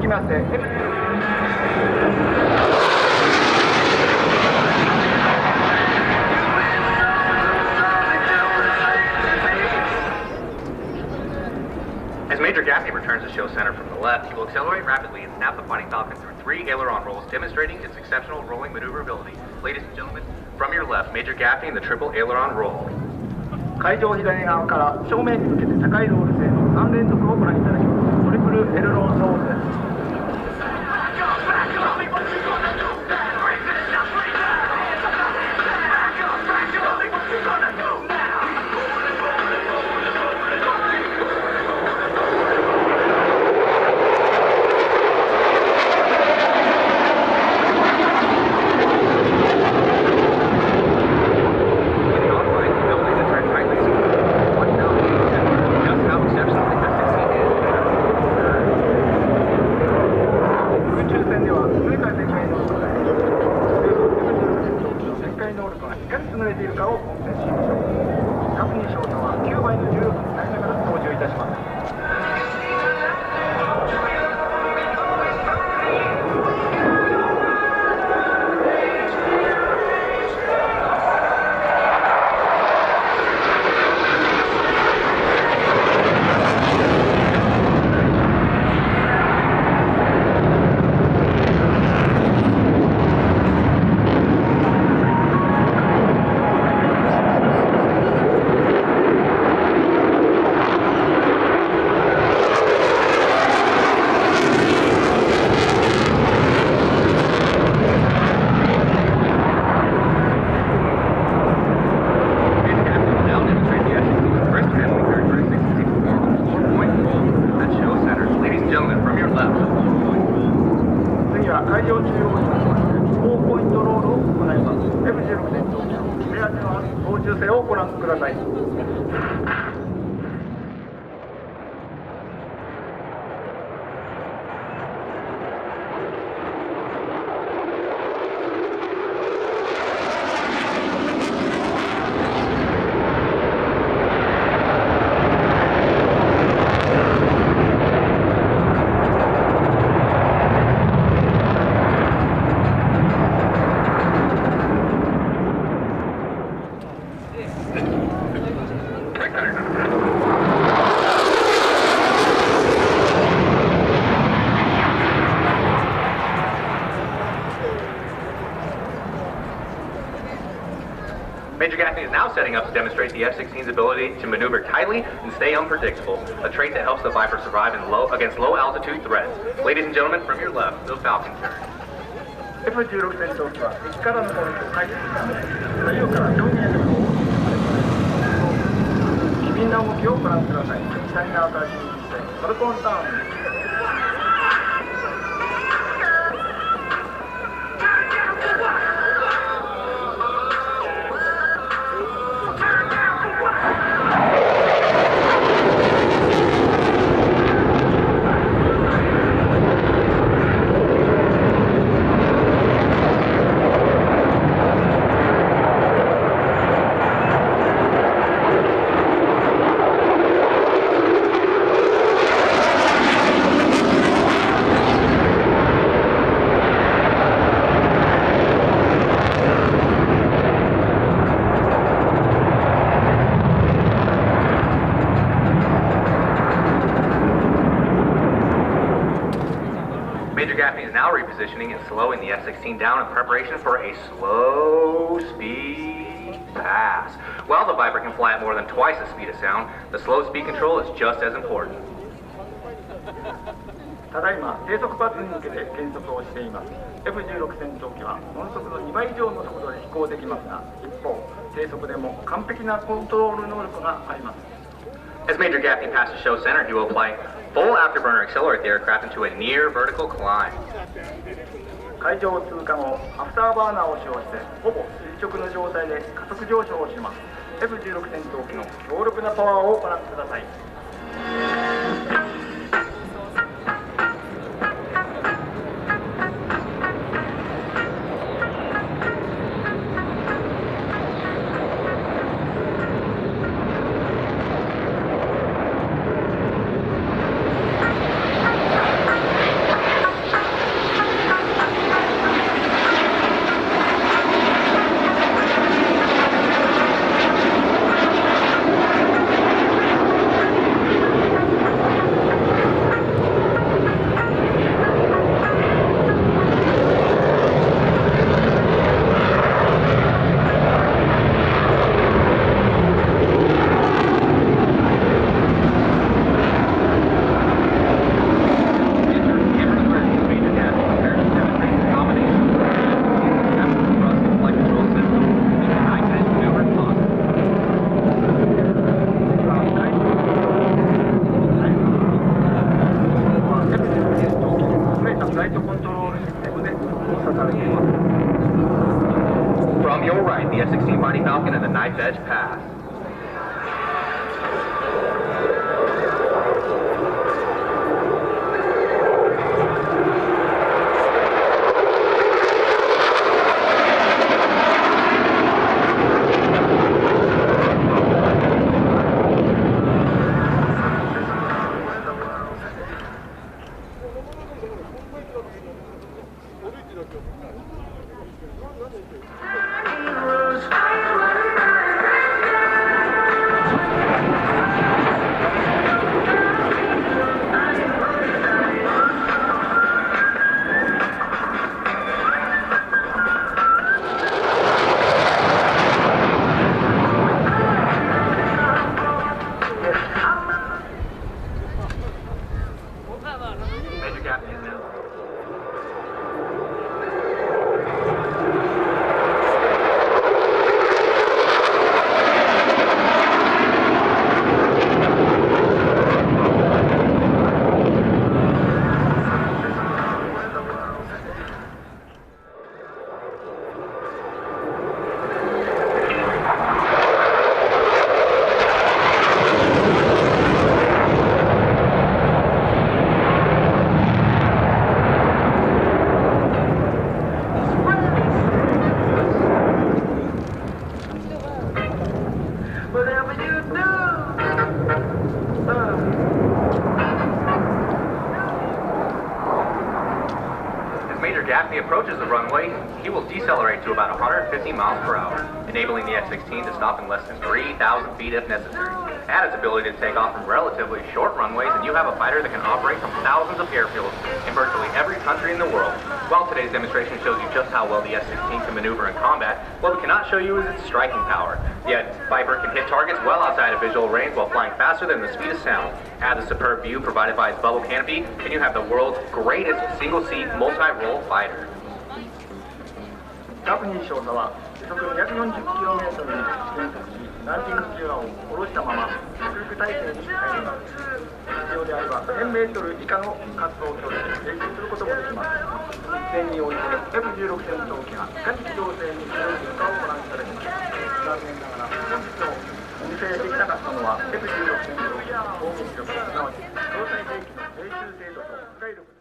きまして As Major Gaffney returns to show center from the left, he will accelerate rapidly and snap the Fighting Falcon through 3 aileron rolls, demonstrating its exceptional rolling maneuverability. Ladies and gentlemen, from your left, Major Gaffney in the triple aileron roll. 会場左側から正面に向けて高いロール性の3連続をご覧いただきます。トリプルエルロンロールです。Major Gaffney is now setting up to demonstrate the F-16's ability to maneuver tightly and stay unpredictable, a trait that helps the Viper survive against low-altitude threats. Ladies and gentlemen, from your left, the Falcon turn. F-16 戦闘機は敵からの攻撃を回避するため左右から上下への機敏な動きをご覧ください。左側から進入してトルコンターン。Repositioning and slowing the F-16 down in preparation for a slow speed pass. While the Viper can fly at more than twice the speed of sound, the slow speed control is just as important. ただいま低速パスに向けて減速をしています。F-16 戦闘機は音速の2倍以上の速度で飛行できますが、一方低速でも完璧なコントロール能力があります。As Major Gaffney passes show center, he will apply full afterburner accelerate the aircraft into a near vertical climb. 海上通過後、アフターバーナーを使用してほぼ垂直の状態で加速上昇をします。F-16 戦闘機の強力なパワーをご覧ください。ライトコントロールシステムで操作されています。 From your right, the F-16 Mighty Falcon and the Knife Edge pass. Major gap is now. Major Gaffney approaches the runway, he will decelerate to about 150 miles per hour, enabling the F-16 to stop in less than 3,000 feet if necessary. Add its ability to take off from relatively short runways, and you have a fighter that can operate from thousands of airfields in virtually every country in the world. While today's demonstration shows you just how well the F-16 can maneuver in combat, what we cannot show you is its striking power. The Viper can hit targets well outside of visual range while flying faster than the speed of sound. Add the superb view provided by its bubble canopy, and you have the world's greatest single-seat, multi-role fighter. ダフニー少佐は時速 240km に減速し、ランディングギアを下ろしたまま着陸態勢に入ります。必要であれば 1000m 以下の滑走距離で停止することもできます。戦において F-16 戦闘機がいかに機動性に強いかをご覧いただきます。残念ながら本日のお見せできなかったのは F-16 戦闘機の攻撃力、すなわち搭載兵器の命中精度と破壊力です。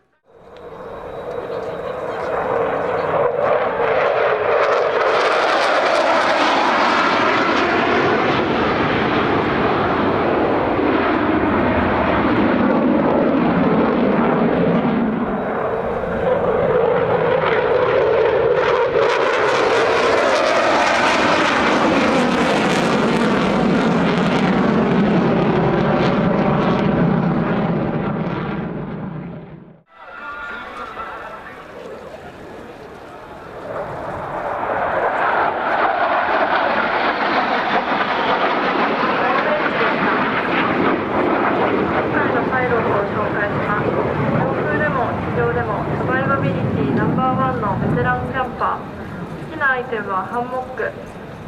アイテムはハンモック、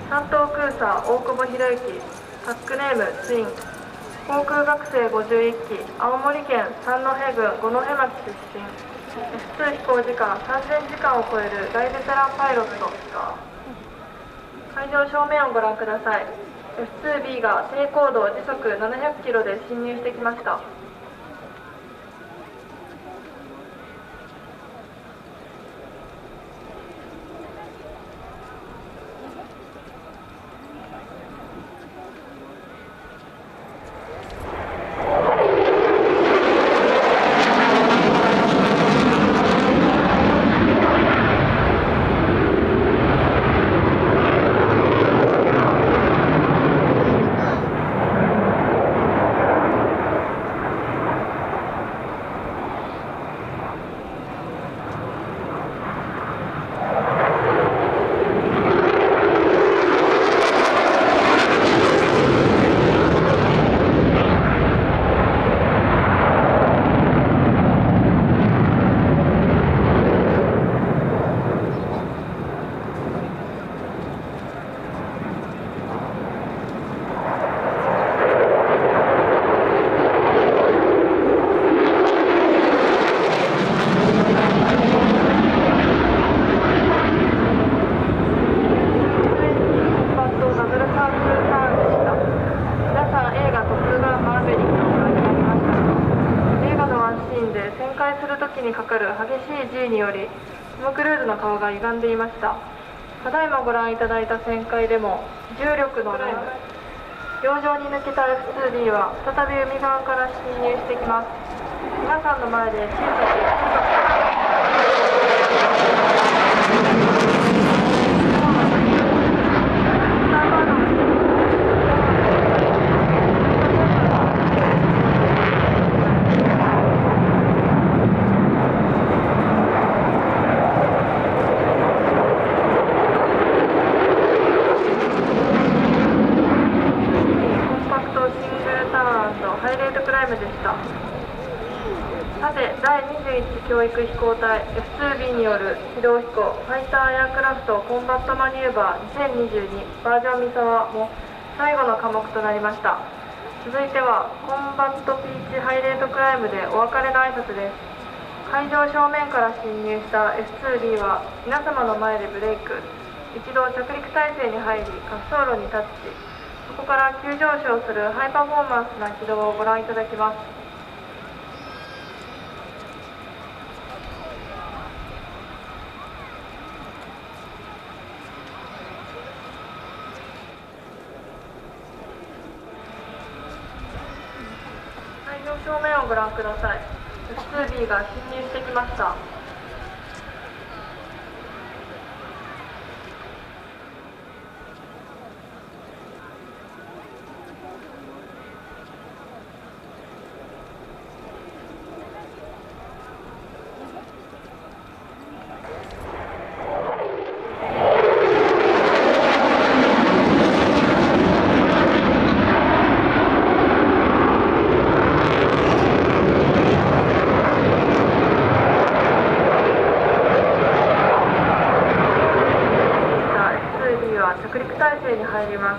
担当空佐大久保博之、タックネームツイン、航空学生51期、青森県三戸郡五戸町出身、F2 飛行時間3000時間を超える大ベテランパイロット。会場正面をご覧ください。 F2B が低高度時速700キロで進入してきました。で旋回するときにかかる激しい G によりトム・クルーズの顔が歪んでいました。ただいまご覧いただいた旋回でも重力の面、洋上に抜けた F2B は再び海側から侵入してきます。皆さんの前で小さくインパクトでした。さて、第21教育飛行隊 F2B による機動飛行ファイターエアクラフトコンバットマニューバー2022バージョン三沢も最後の科目となりました。続いてはコンバットピーチハイレートクライムでお別れの挨拶です。会場正面から進入した F2B は皆様の前でブレイク、一度着陸態勢に入り滑走路にタッチ、そこから急上昇するハイパフォーマンスな軌道をご覧いただきます。会場正面をご覧ください。F2B が進入してきました。着陸態勢に入りま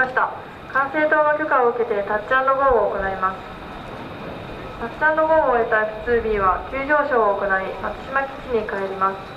した。管制塔の許可を受けてタッチ&ゴーを行います。タッチ&ゴーを終えた F2B は急上昇を行い松島基地に帰ります。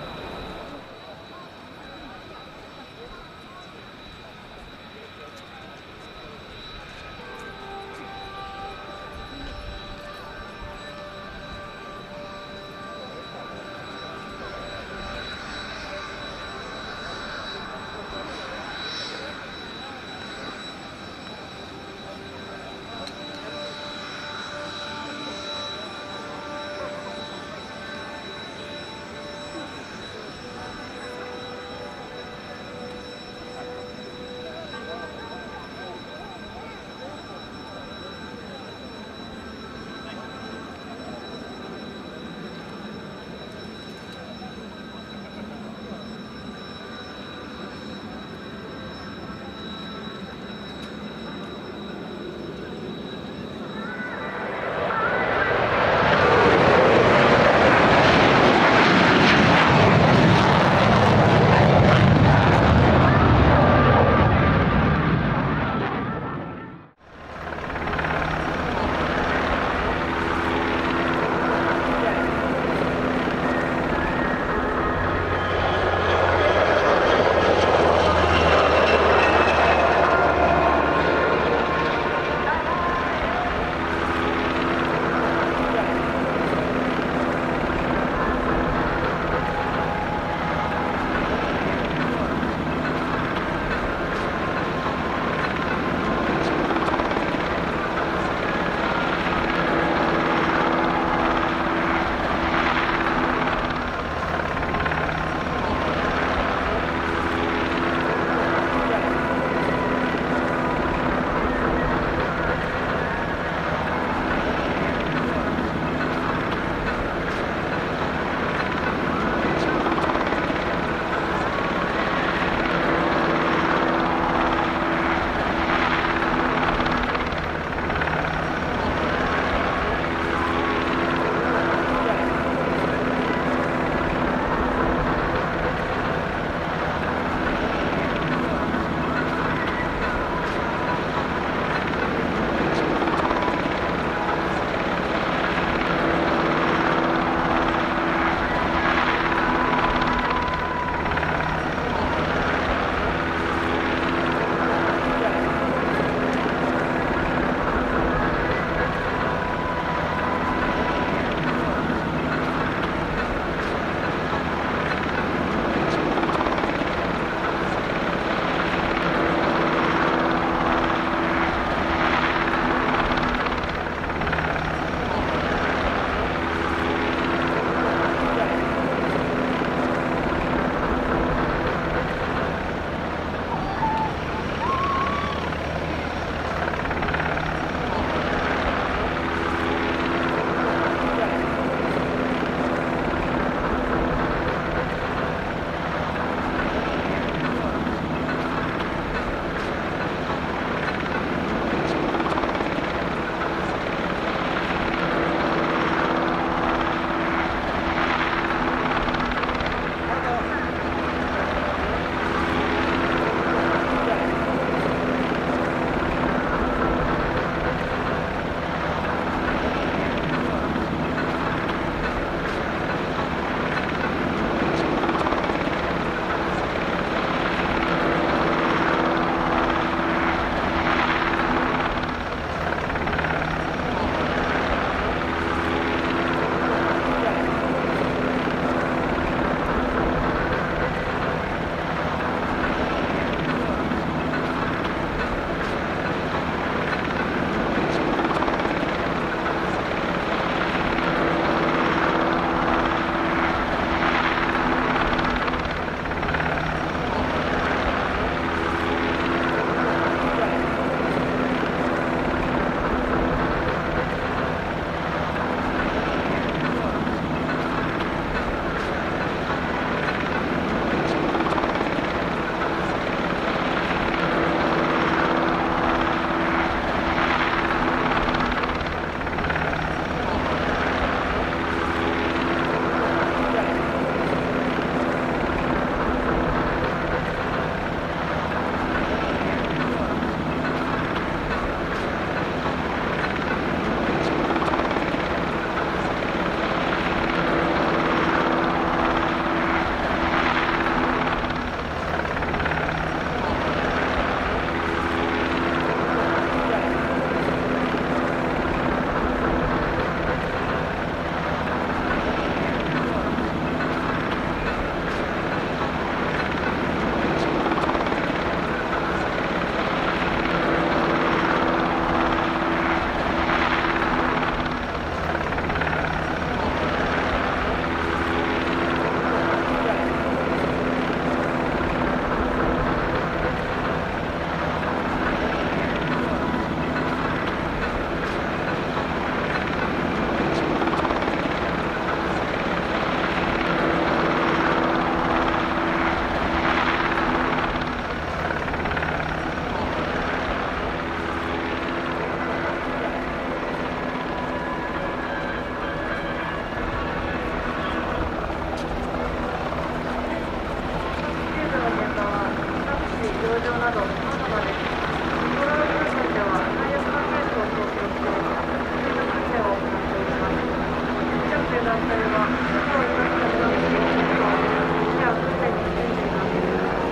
車では、どこを命かけの機や訓練についています。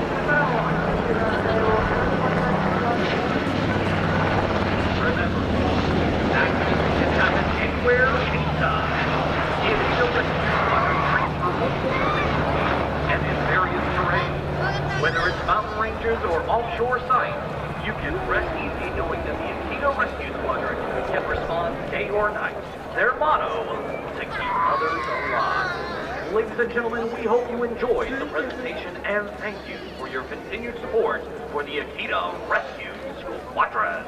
これからも安全な車両をよろしくお願いします。Remember, accidents can happen anywhere, anytime. The Akita Rescue Squadron trains for multiple positions and in various terrains. Whether it's mountain ranges or offshore sites, you can rest easy knowing that the Akita Rescue Squadron can respond day or night. Their motto, to keep others alive. Ladies and gentlemen, we hope you enjoyed the presentation and thank you for your continued support for the Akita Rescue Squadron.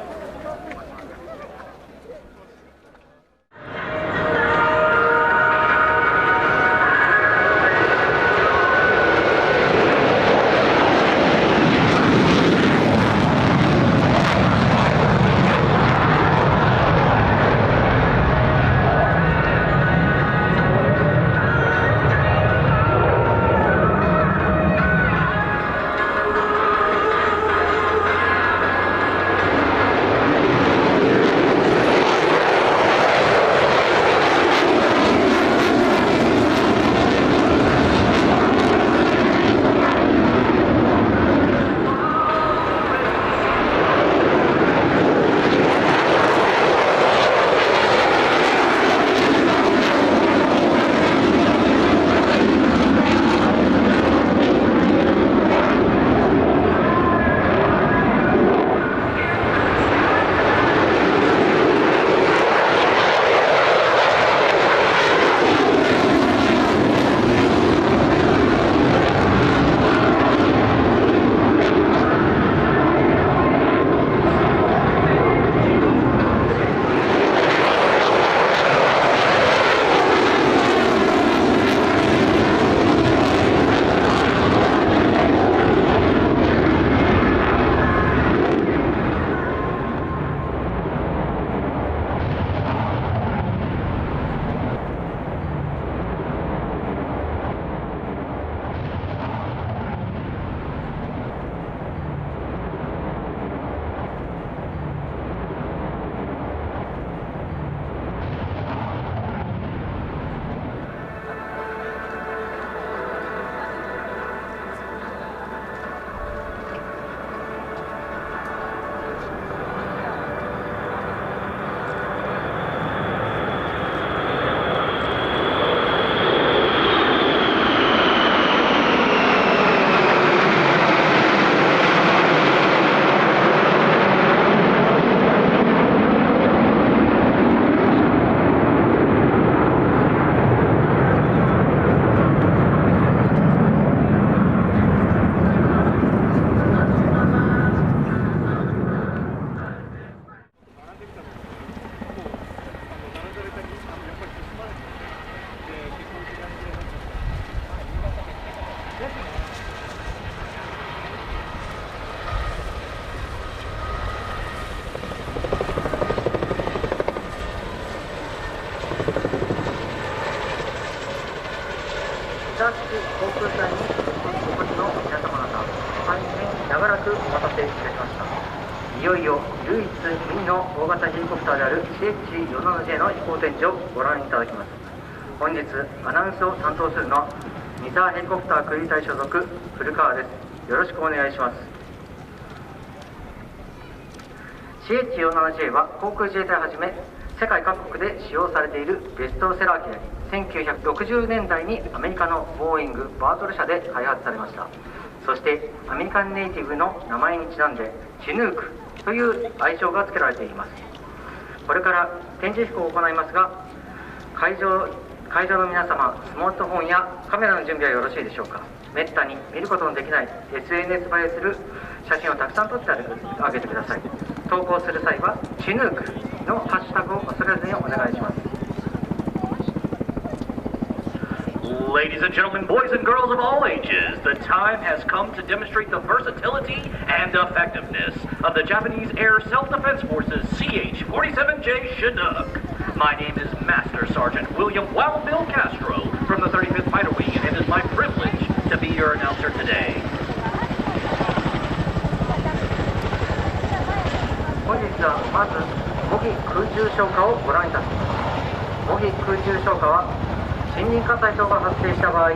三沢基地航空祭にお越しの皆様方、大変長らくお待たせいたしました。いよいよ唯一無二の大型ヘリコプターである CH-47J の飛行展示をご覧いただきます。本日アナウンスを担当するのは三沢ヘリコプタークリー隊所属古川です。よろしくお願いします。CH-47J は航空自衛隊をはじめ世界各国で使用されているベストセラー機であり、1960年代にアメリカのボーイング・バートル社で開発されました。そしてアメリカンネイティブの名前にちなんでチヌークという愛称が付けられています。これから展示飛行を行いますが、会場の皆様、スマートフォンやカメラの準備はよろしいでしょうか。めったに見ることのできない SNS 映えする写真をたくさん撮ってあげてください。投稿する際はチヌークのハッシュタグを忘れずにお願いします。Ladies and gentlemen, boys and girls of all ages, the time has come to demonstrate the versatility and effectiveness of the Japanese Air Self-Defense Forces CH-47J Chinook. My name is Master Sergeant William Wild Bill Castro from the 35th Fighter Wing, and it is my privilege to be your announcer today. 本日はまず模擬空中消火をご覧いただきます。模擬空中消火は森林火災等が発生した場合、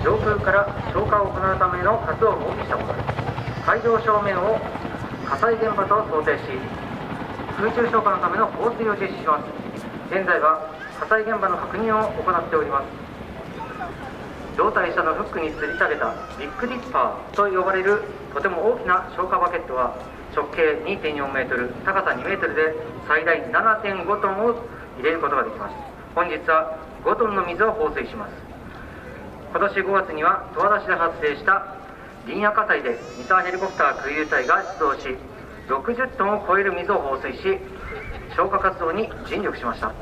上空から消火を行うための活動をしたものです。会場正面を火災現場と想定し、空中消火のための放水を実施します。現在は火災現場の確認を行っております。胴体下のフックに吊り下げたビッグディッパーと呼ばれるとても大きな消火バケットは直径 2.4 メートル、高さ2メートルで最大 7.5 トンを入れることができます。本日は5トンの水を放水します。今年5月には十和田市で発生した林野火災で三沢ヘリコプター空輸隊が出動し、60トンを超える水を放水し、消火活動に尽力しました。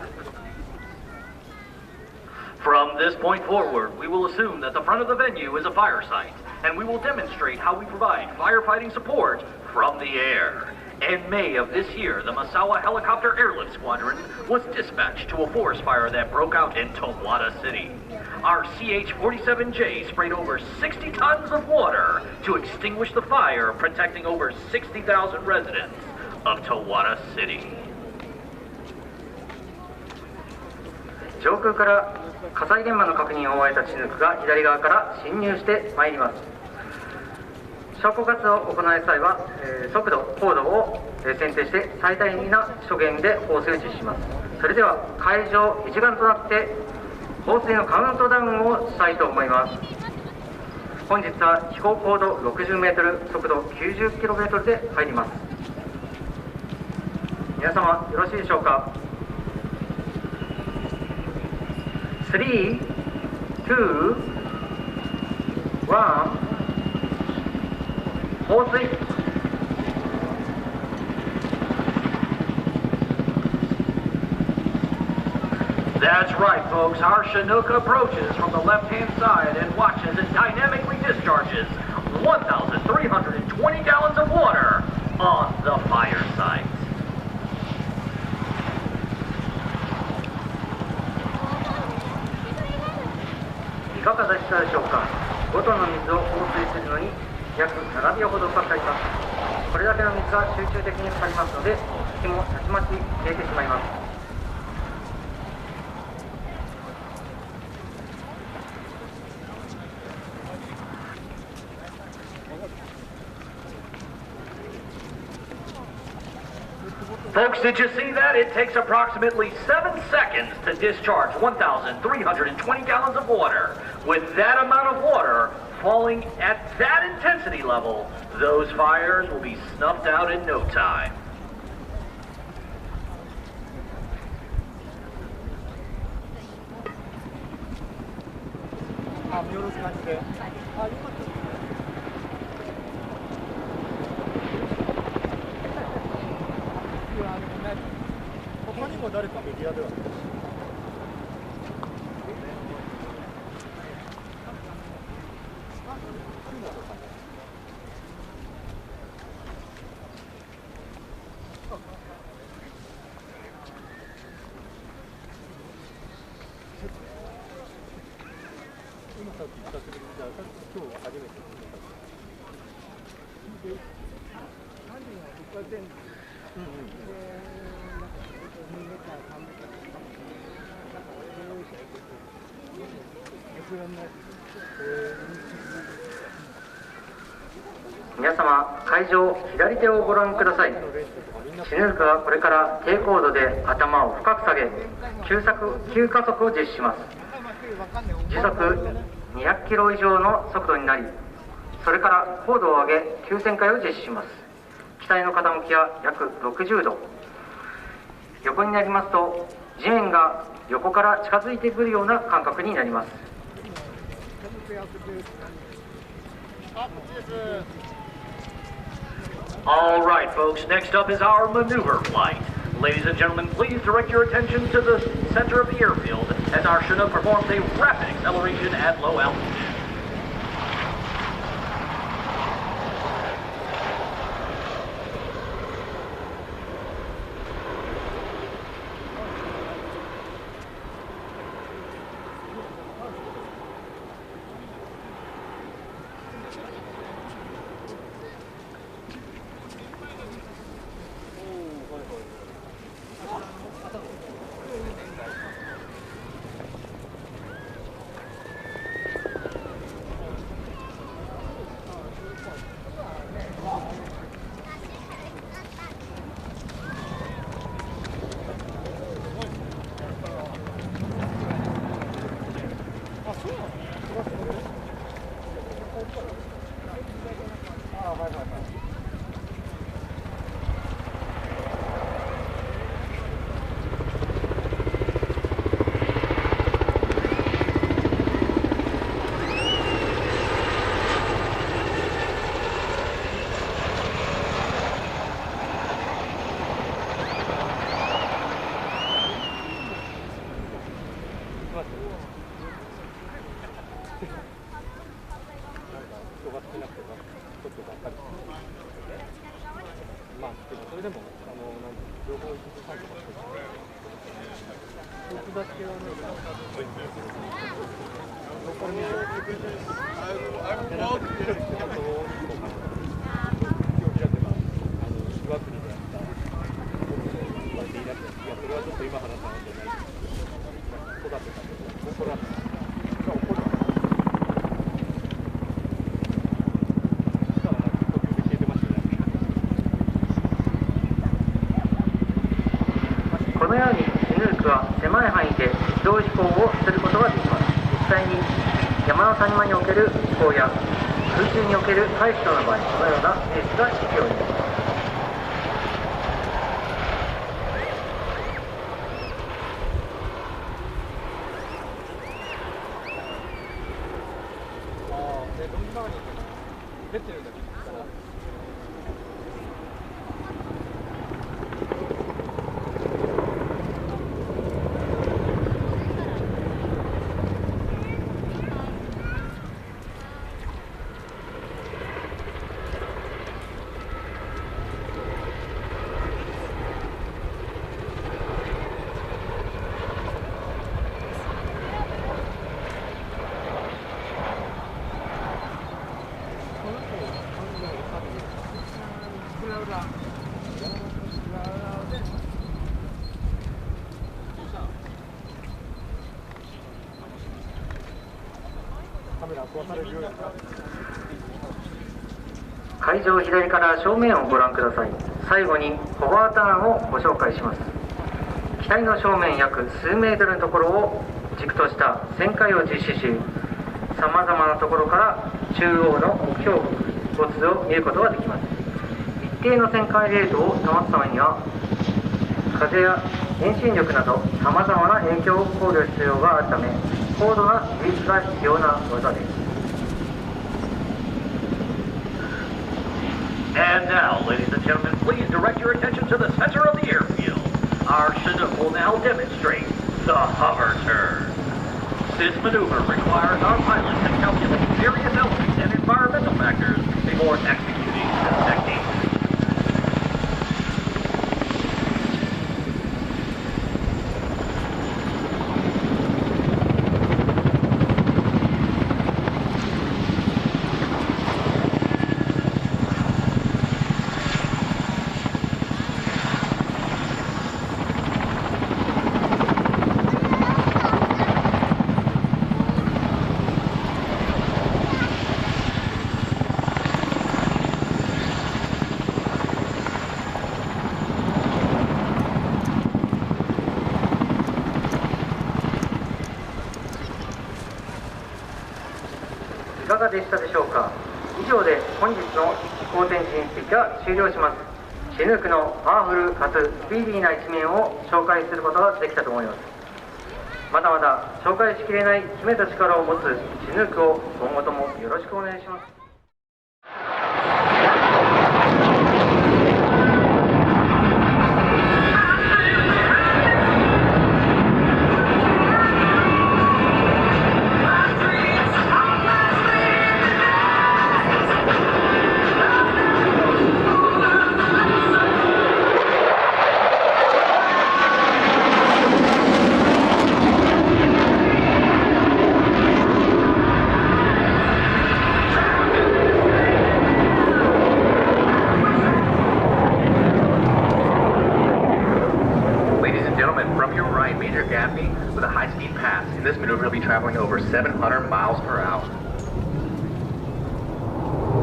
From this point forward, we will assume that the front of the venue is a fire site, and we will demonstrate how we provide firefighting support from the air. In May of this year, the Misawa Helicopter Airlift Squadron was dispatched to a forest fire that broke out in Towada City. Our CH-47J sprayed over 60 tons of water to extinguish the fire, protecting over 60,000 residents of Towada City. 上空から火災現場の確認を終えたチヌークが左側から進入してまいります。消火活動を行う際は、速度、高度を選定して最大な初限で放水を実施します。それでは会場一丸となって放水のカウントダウンをしたいと思います。本日は飛行高度60メートル、速度90キロメートルで入ります。皆様よろしいでしょうか。3、2、1、放水。That's right, folks. Our Chinook approaches from the left-hand side and watches it dynamically discharges 1,320 gallons of water on the fire site. いかがでしたでしょうか。5トンの水を放水するのに約7秒ほどかかります。これだけの水が集中的にかかりますので、火もたちまち消えてしまいます。Folks, did you see that? It takes approximately 7 seconds to discharge 1,320 gallons of water. With that amount of water falling at that intensity level, those fires will be snuffed out in no time. 見下ろす感じで。他にも誰かメディアでは今さっき言ったけど、じゃあ今日初めて何時がどっかで皆様、会場左手をご覧ください。シヌークはこれから低高度で頭を深く下げ、急加速を実施します。時速200キロ以上の速度になり、それから高度を上げ急旋回を実施します。機体の傾きは約60度。横になりますと、地面が横から近づいてくるような感覚になります。All right, folks, next up is our maneuver flight. Ladies and gentlemen, please direct your attention to the center of the airfield as our Chinook performs a rapid acceleration at low altitude. このようにシヌークは狭い範囲で軌道飛行をすることができます。実際に山の谷間における飛行や空中における回避の場合、このようなレースが必要になります。会場左から正面をご覧ください。最後にホバーターンをご紹介します。機体の正面約数メートルのところを軸とした旋回を実施し、さまざまなところから中央の目標没を見ることができます。一定の旋回レートを保つためには風や遠心力などさまざまな影響を考慮必要があるため、高度な技術が必要な技です。And now, ladies and gentlemen, please direct your attention to the center of the airfield. Our Chinook will now demonstrate the hover turn. This maneuver requires our pilots to calculate various elements and environmental factors before executing this technique.いかがでしたでしょうか。以上で本日の飛行展示については終了します。シヌークのパワフルかつスピーディーな一面を紹介することができたと思います。まだまだ紹介しきれない秘めた力を持つシヌークを今後ともよろしくお願いします。With a high-speed pass. In this maneuver, you'll be traveling over 700 miles per hour.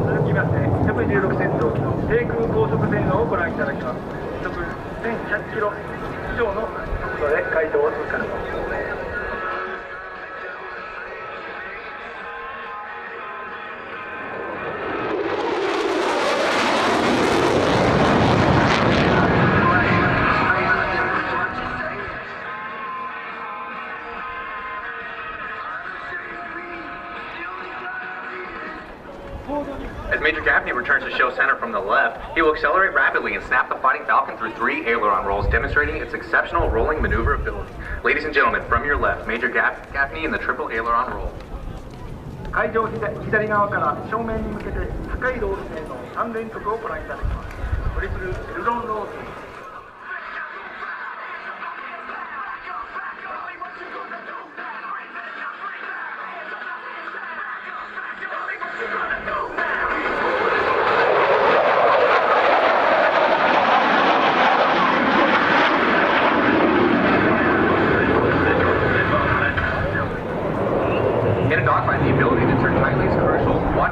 続きまして F16 戦闘機の低空高速性能をご覧いただきます。時速1100キロ以上の速度で海上を通過します。As Major Gaffney returns to show center from the left, he will accelerate rapidly and snap the Fighting Falcon through 3 aileron rolls, demonstrating its exceptional rolling maneuverability. Ladies and gentlemen, from your left, Major Gaffney in the triple aileron roll. 会場左側から正面に向けて高いロール性の3連続をご覧いただきます。トリプルエルロンロール。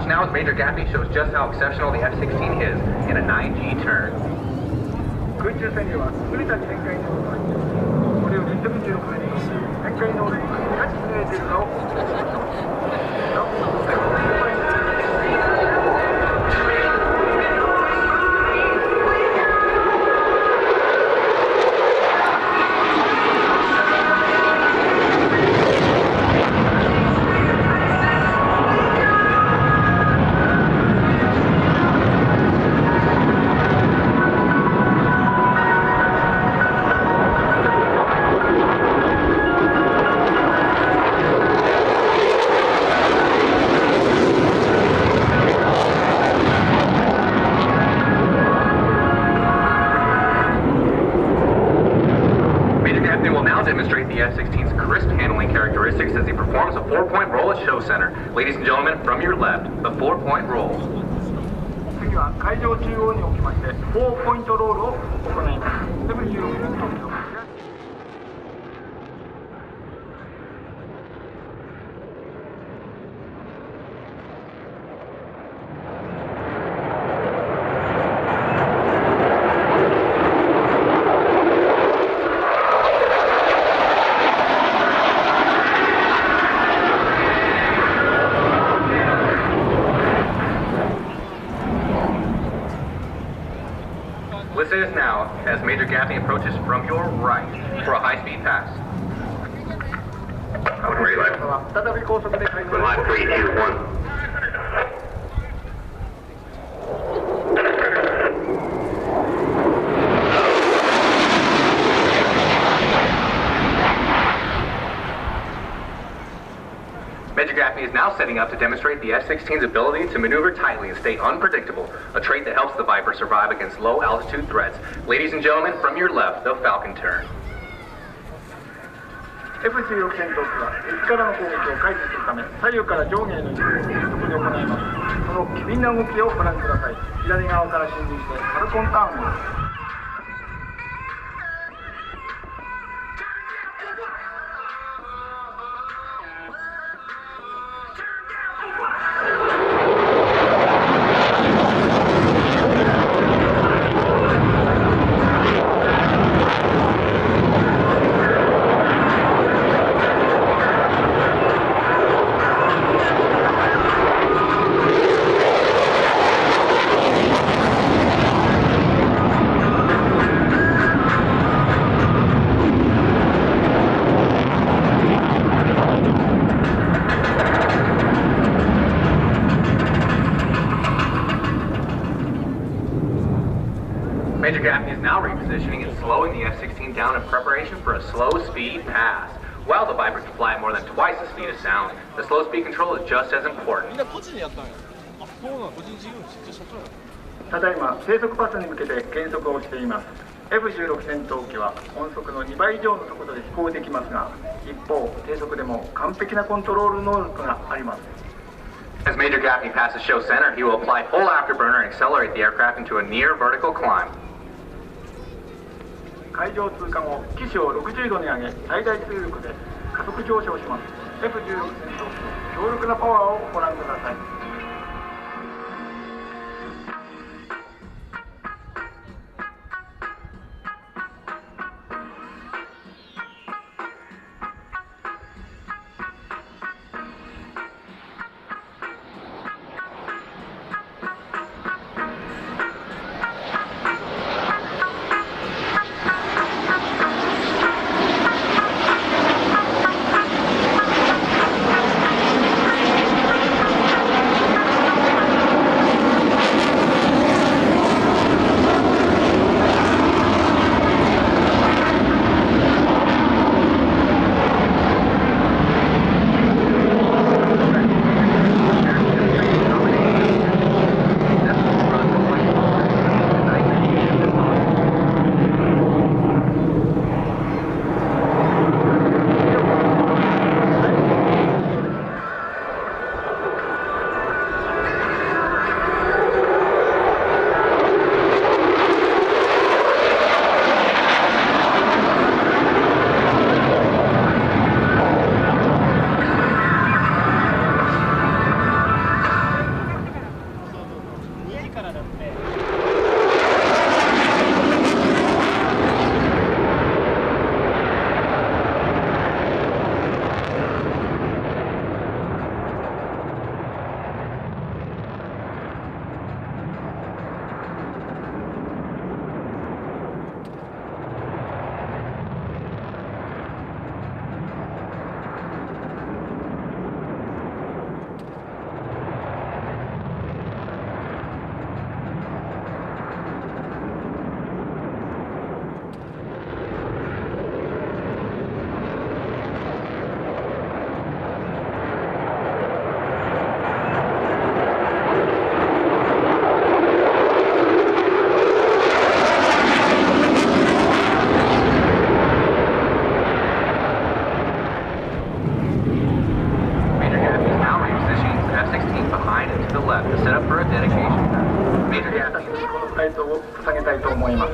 Now as Major Gaffney shows just how exceptional the F-16 is in a 9G turn. 空中戦には優れた旋回能力があります。これをF-16年に旋回能力がいかに優れているかをお見せします。Demonstrate the F-16's crisp handling characteristics as he performs a 4-point roll at show center. Ladies and gentlemen, from your left, the 4-point roll. 次は会場中央におきまして4ポイントロールを行います。F-16年東京。Listen us now as Major Gaffney approaches from your right for a high-speed pass. 再び高速で開始。Line 3, 2, 1. Major Gaffney is now setting up to demonstrate the F-16's ability to maneuver tightly and stay unpredictable, a trait that helps the Viper survive against low-altitude threats. Ladies and gentlemen, from your left, the Falcon turn. F-16 戦闘機は敵からの攻撃を回避するため左右から上下への移動を迅速に行います。その機敏な動きをご覧ください。左側から進入してファルコンターンを。Major Gaffney is now repositioning and slowing the F-16 down in preparation for a slow-speed pass. While the Viper can fly at more than twice the speed of sound, the slow-speed control is just as important. ただいま低速パスに向けて減速をしています。F-16 戦闘機は音速の2倍以上の速度で飛行できますが、一方低速でも完璧なコントロール能力があります。As Major Gaffney passes show center, he will apply full afterburner and accelerate the aircraft into a near vertical climb. 海上通過後、機首を60度に上げ、最大出力で加速上昇します。F-16 戦闘機の強力なパワーをご覧ください。behind and to the left to set up for a dedication. Major 選手 gas. たちにこのフライトを捧げたいと思います。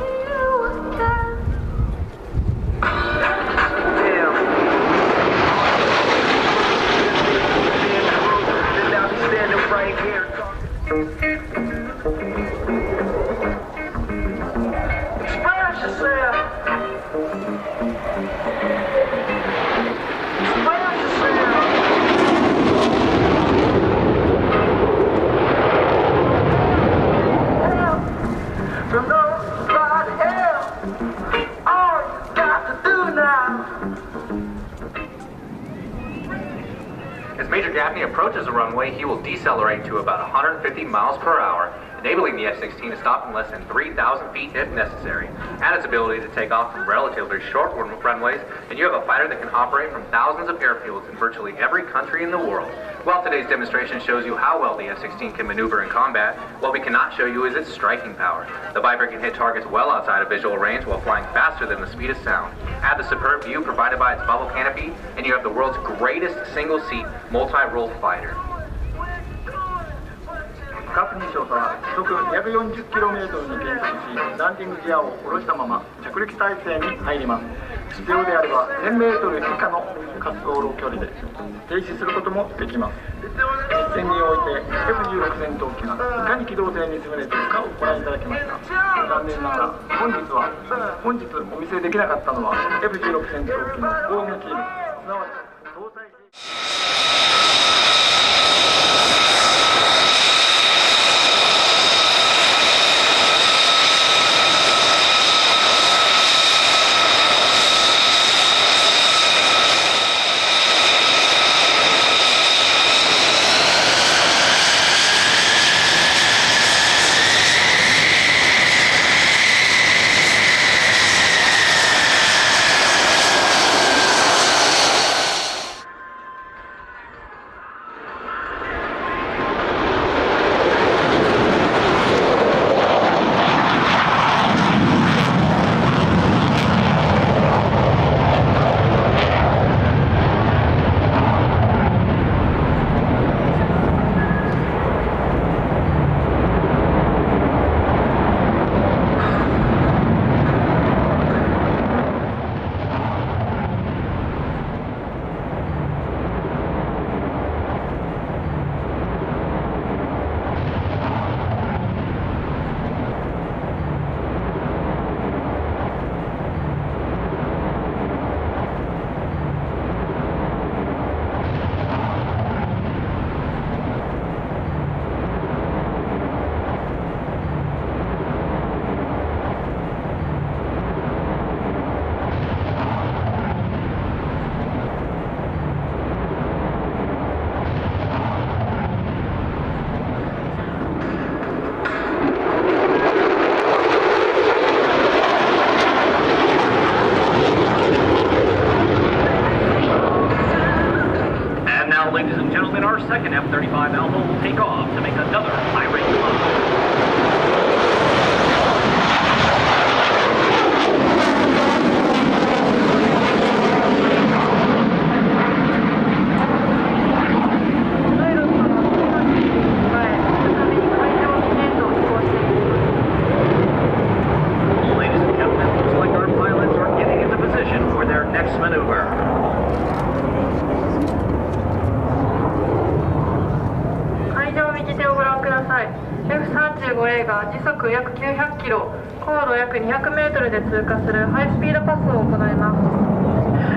As Major Gaffney approaches the runway, he will decelerate to about 150 miles per hour, enabling the F-16 to stop in less than 3,000 feet if necessary, and its ability to take off from relatively short runways, and you have a fighter that can operate from thousands of airfields in virtually every country in the world. While today's demonstration shows you how well the F-16 can maneuver in combat, what we cannot show you is its striking power. The Viper can hit targets well outside of visual range while flying faster than the speed of sound. Add the superb view provided by its bubble canopy, and you have the world's greatest single-seat, multi-role fighter. カープ2少佐は時速 240km に減速し、ランディングギアを下ろしたまま着陸態勢に入ります。必要であれば 1000m 以下の滑走路距離で停止することもできます。実戦において F16 戦闘機がいかに機動性に優れているかをご覧いただきました。残念ながら本日お見せできなかったのは F16 戦闘機の攻撃力、すなわち搭載Ladies and gentlemen, our second F-35 Alpha will take off to make another high-rate climb. Ladies and gentlemen, looks like our pilots are getting into position for their next maneuver. 右手をご覧ください。F-35A が時速約900キロ、高度約200メートルで通過するハイスピードパスを行います。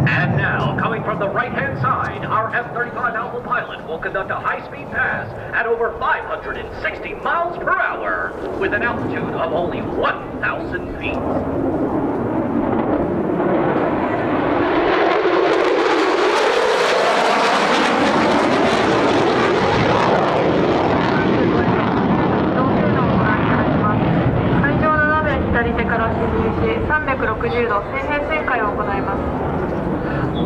And now, coming from the right-hand side, our F-35 Alpha pilot will conduct a high-speed pass at over 560 miles per hour with an altitude of only 1,000 feet.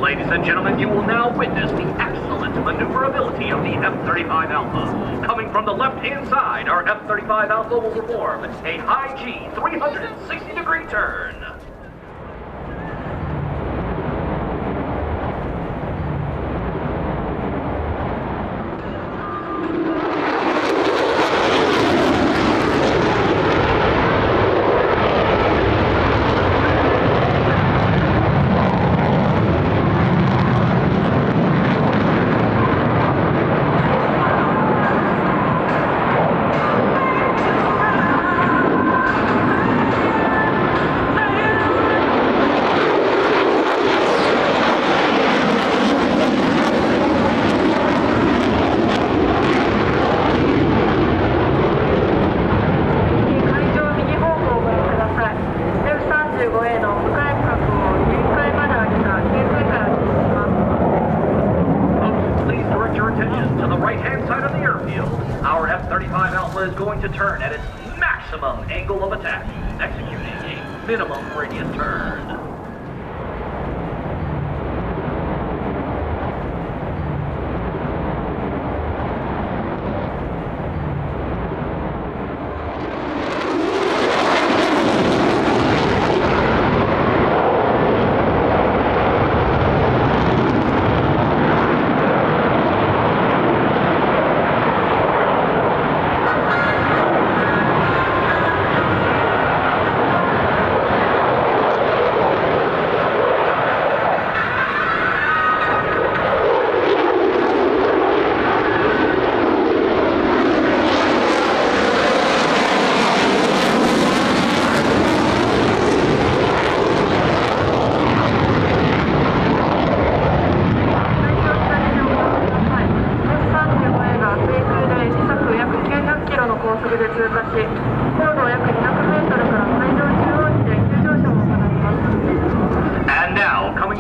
Ladies and gentlemen, you will now witness the excellent maneuverability of the F-35 Alpha. Coming from the left-hand side, our F-35 Alpha will perform a high-G 360-degree turn. our F-35 Alpha is going to turn at its maximum angle of attack, executing a minimum radius turn.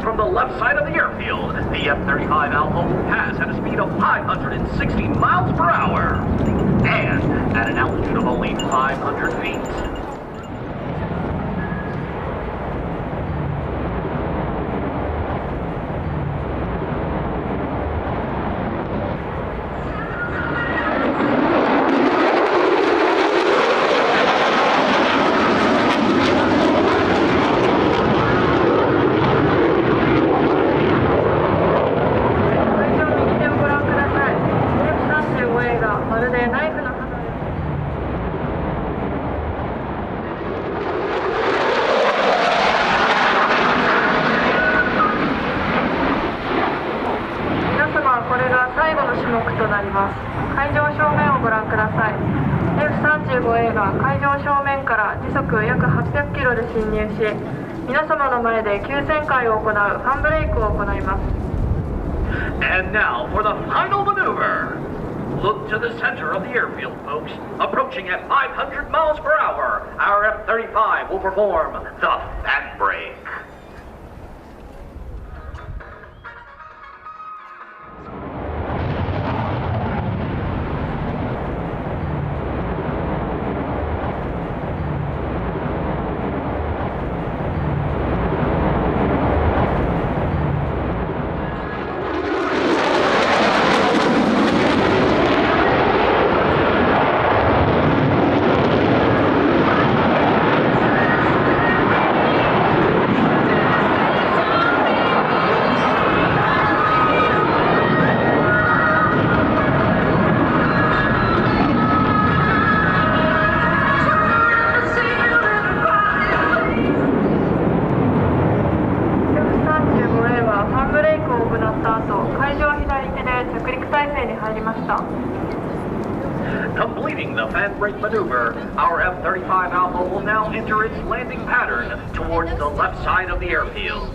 From the left side of the airfield, the F-35 Alpha will pass at a speed of 560 miles per hour and at an altitude of only 500 feet. F-35A が会場正面から時速約800キロで進入し、皆様の前で急旋回を行うファンブレイクを行います。And now for the final maneuver. Look to the center of the airfield, folks. Approaching at 500 miles per hour, our F-35 will perform the fan brake. Completing the fan brake maneuver, our F-35 Alpha will now enter its landing pattern towards the left side of the airfield.